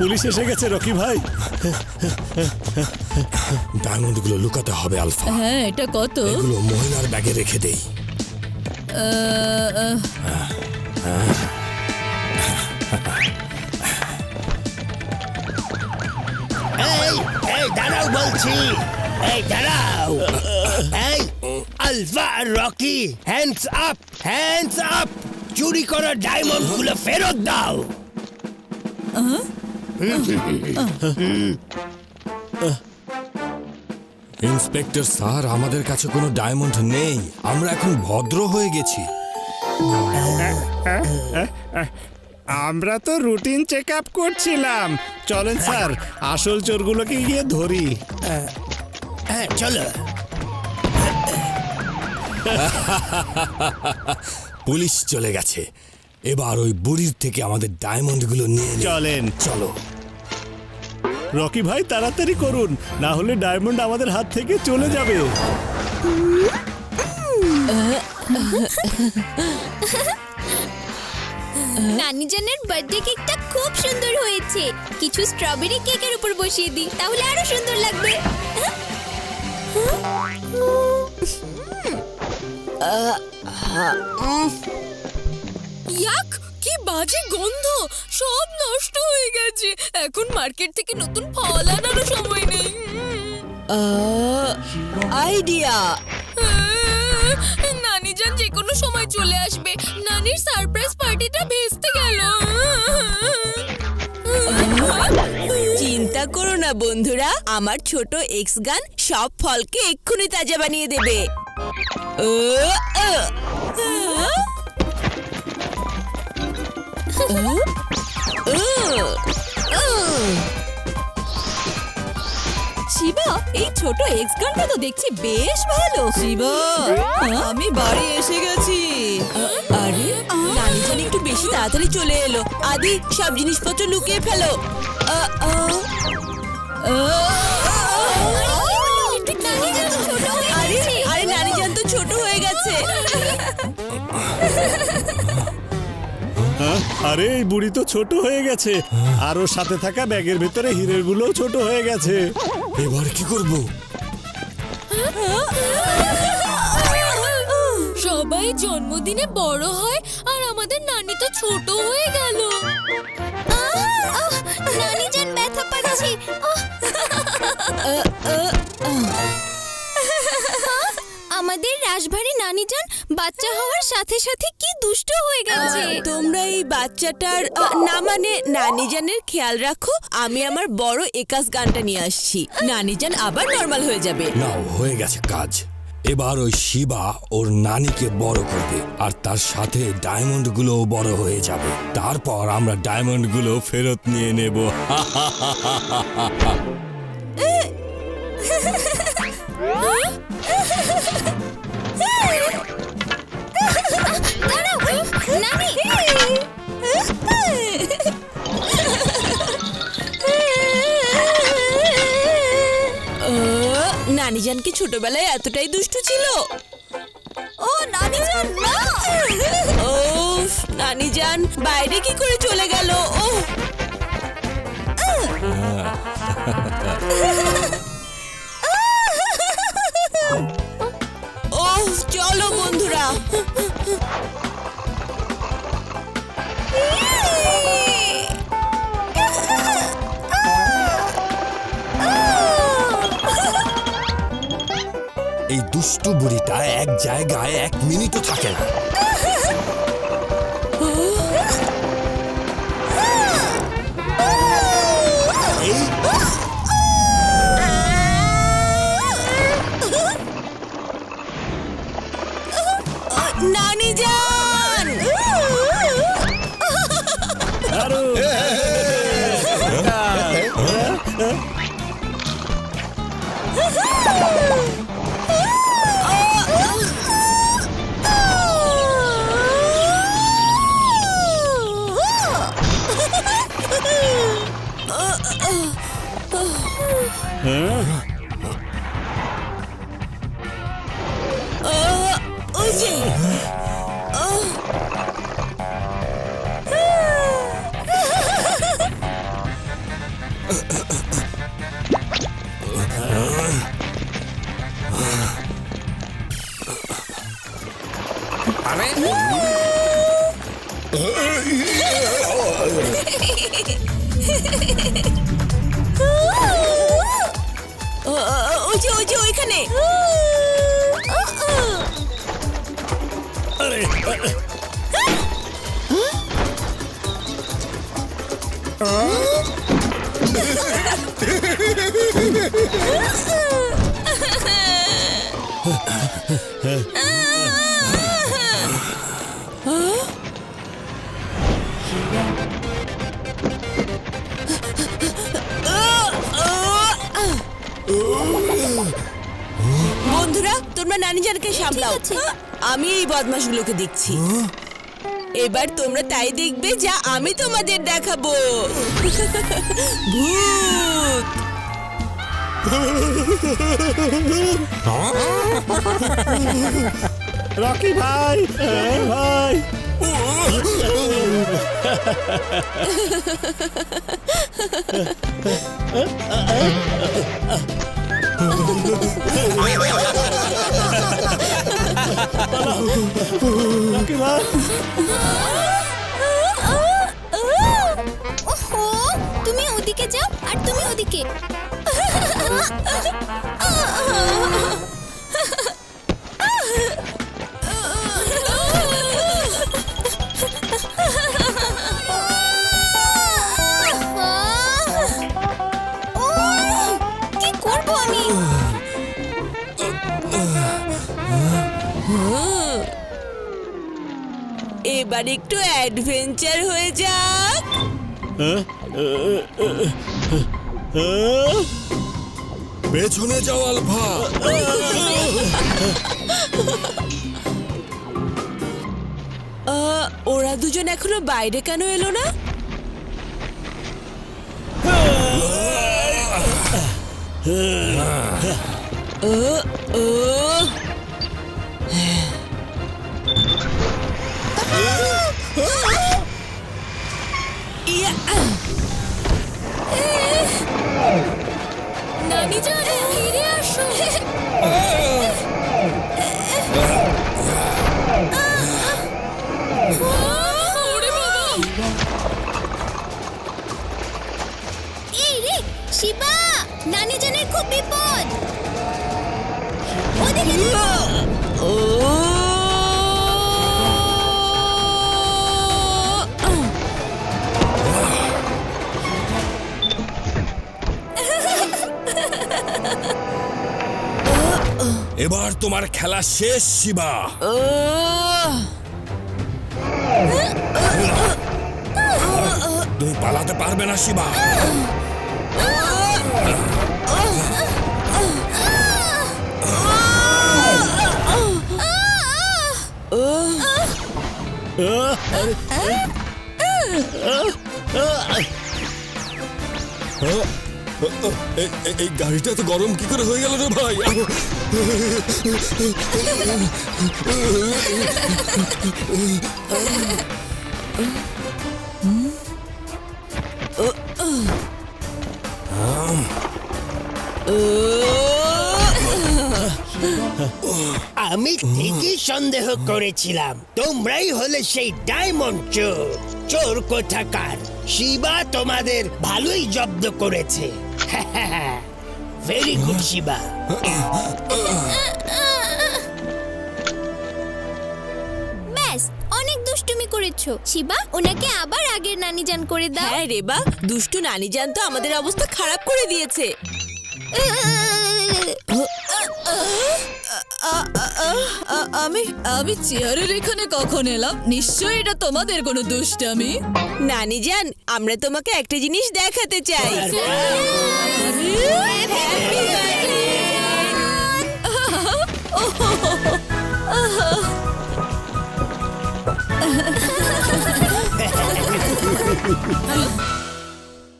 Police এসে গেছে Rocky ভাই। ডায়মন্ডগুলো লুকাতে হবে আলফা। হ্যাঁ, এটা কত? এগুলো মহিলার ব্যাগে রেখে দেই। এই দাঁড়াও বলছি, এই দাঁড়াও। এই আলফা আর Rocky, hands up, hands up. চুরি করা ডায়মন্ড গুলো ফেরত দাও। ইন্সপেক্টর স্যার, আমাদের কাছে কোনো ডায়মন্ড নেই। আমরা এখন ভদ্র হয়ে গেছি। আমরা তো রুটিন চেক আপ করছিলাম। চলেন স্যার, আসল চোরগুলোকে গিয়ে ধরি। হ্যাঁ চলো। পুলিশ চলে গেছে। এবার ওই বুড়ির থেকে আমাদের ডায়মন্ডগুলো নিয়ে নিই। চলেন। চলো রকি ভাই, তাড়াতাড়ি করুন, না হলে ডায়মন্ড আমাদের হাত থেকে চলে যাবে। নানিজানের বার্থডে কেকটা খুব সুন্দর হয়েছে। কিছু স্ট্রবেরি কেকের উপর বসিয়ে দিই, তাহলে আরো সুন্দর লাগবে। ইয়াক, কি বাজে গন্ধ! সব নষ্ট হয়ে গেছে। এখন মার্কেট থেকে নতুন ফল আনারও সময় নেই। আইডিয়া! নানিজান যে কোনো সময় চলে আসবে। নানির সারপ্রাইজ পার্টিটা ভেস্তে গেল। চিন্তা করো না বন্ধুরা, আমার ছোট এক্স গান সব ফলকে এক্ষুনি তাজা বানিয়ে দেবে। শিবা, এই ছোট এক্স গানটা তো দেখছি বেশ ভালো। শিবা, আমি বাড়ি এসে গেছি। আরে নানি জানি একটু বেশি তাড়াতাড়ি চলে এলো। আদি, সব জিনিসপত্র লুকিয়ে ফেলো। আরে আরে নানি জান তো ছোট হয়ে গেছে। আরে এই বুড়ি তো ছোট হয়ে গেছে, আর ওর সাথে থাকা ব্যাগের ভেতরে হীরের গুলোও ছোট হয়ে গেছে। এবার কি করব? সবাই জন্মদিনে বড় হয়, আর আমাদের নানি তো ছোট হয়ে গেল। নানিজান ব্যথা পাচ্ছে। আমাদের রাশভারী নানিজান বাচ্চা হওয়ার সাথে সাথে কি দুষ্ট হয়ে গেছে। তোমরা এই বাচ্চাটার না মানে নানিজানের খেয়াল রাখো। আমি আমার বড় একাস গানটা নিয়ে আসছি। নানিজান আবার নরমাল হয়ে যাবে। নাও, হয়ে গেছে কাজ। এবার ওই শিবা ওর নানিকে বড় করবে, আর তার সাথে ডায়মন্ডগুলোও বড় হয়ে যাবে। তারপর আমরা ডায়মন্ডগুলো ফেরত নিয়ে নেব। নানি, নানিজান কি ছোটবেলায় এতটাই দুষ্টু ছিল? ও নানিজান না। ও নানিজান বাইরে কি করে চলে গেল? ও চলো বন্ধুরা। এই দুষ্টু বুড়িটা এক জায়গায় এক মিনিটও থাকে না। নানিজান! ওই যে ওইখানে। বন্ধুরা তোমরা নানিজানকে সামলাও, ঠিক আছে। আমি এই বদমাশগুলোকে দেখছি। এবার তোমরা তাই দেখবে যা আমি তোমাদের দেখাবো। ভূত। রকি ভাই, ভাই রকি ভাই, ওহো, তুমি ওদিকে যাও আর তুমি ওদিকে। কি করবো আমি? এবার একটু অ্যাডভেঞ্চার হয়ে যাক। পেছনে যাও আলফা। ওরা দুজন এখনো বাইরে কেন এলো না? ইয়া, নানি জান ফিরে আসো। ওরে বাবা, এই রে শিবা, নানি জানের খুব বিপদ। ওদিকে দেখো। ও এবার তোমার খেলা শেষ শিবা। তুমি পালাতে পারবে না শিবা। এই গাড়িটা তো গরম কি করে হয়ে গেল রে ভাই? আমি ঠিকই সন্দেহ করেছিলাম তোমরাই হলে সেই ডায়মন্ড চোর। চোর কোথাকার! শিবা তোমাদের ভালোই জব্দ করেছে। Very good Shiva. ব্যাস, অনেক দুষ্টুমি করেছো। শিবা, ওনাকে আবার আগের নানি জান করে দাও। হ্যাঁ রেবা, দুষ্টু নানিজান তো আমাদের অবস্থা খারাপ করে দিয়েছে। আমি চেয়ারের এখানে কখন এলাম? নিশ্চয়ই এটা তোমাদের কোনো দুষ্টামি। নানিজান, আমরা তোমাকে একটা জিনিস দেখাতে চাই। Happy birthday!